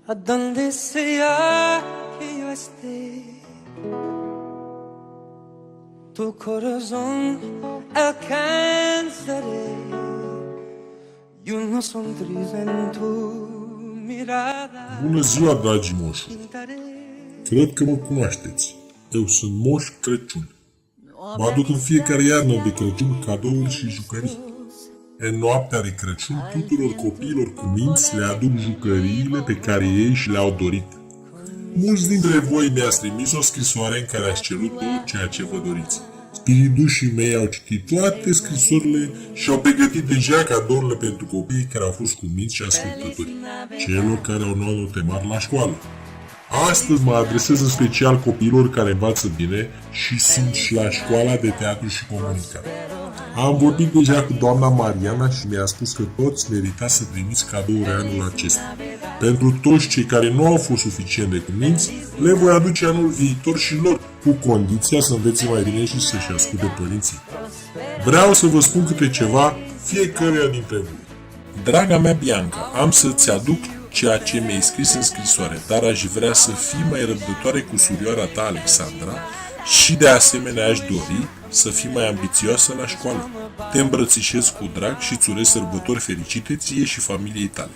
a donde sea que yo esté. Tu corazón alcanzaré y una sonrisa en tu mirada. Bună ziua, dragi moșuri! Cred că mă cunoașteți. Eu sunt Moș Crăciun. Vă aduc în fiecare iarnă de Crăciun cadouri și jucării. În noaptea de Crăciun, tuturor copiilor cu minți le aduc jucăriile pe care ei și le-au dorit. Mulți dintre voi mi-ați trimis o scrisoare în care ați cerut tot ceea ce vă doriți. Spiridușii mei au citit toate scrisorile și au pregătit deja cadourile pentru copiii care au fost cu minți și ascultători, celor care au luat note mari la școală. Astăzi mă adresez în special copiilor care învață bine și sunt și la școala de teatru și comunicare. Am vorbit deja cu doamna Mariana și mi-a spus că toți meritați să primiți cadouri anul acesta. Pentru toți cei care nu au fost suficient de cuminți, le voi aduce anul viitor și lor, cu condiția să învețe mai bine și să-și asculte părinții. Vreau să vă spun câte ceva fiecăruia dintre voi. Draga mea Bianca, am să-ți aduc ceea ce mi-ai scris în scrisoare, dar aș vrea să fii mai răbdătoare cu surioara ta Alexandra și de asemenea aș dori să fii mai ambițioasă la școală. Te îmbrățișez cu drag și îți urez sărbători fericite ție și familiei tale.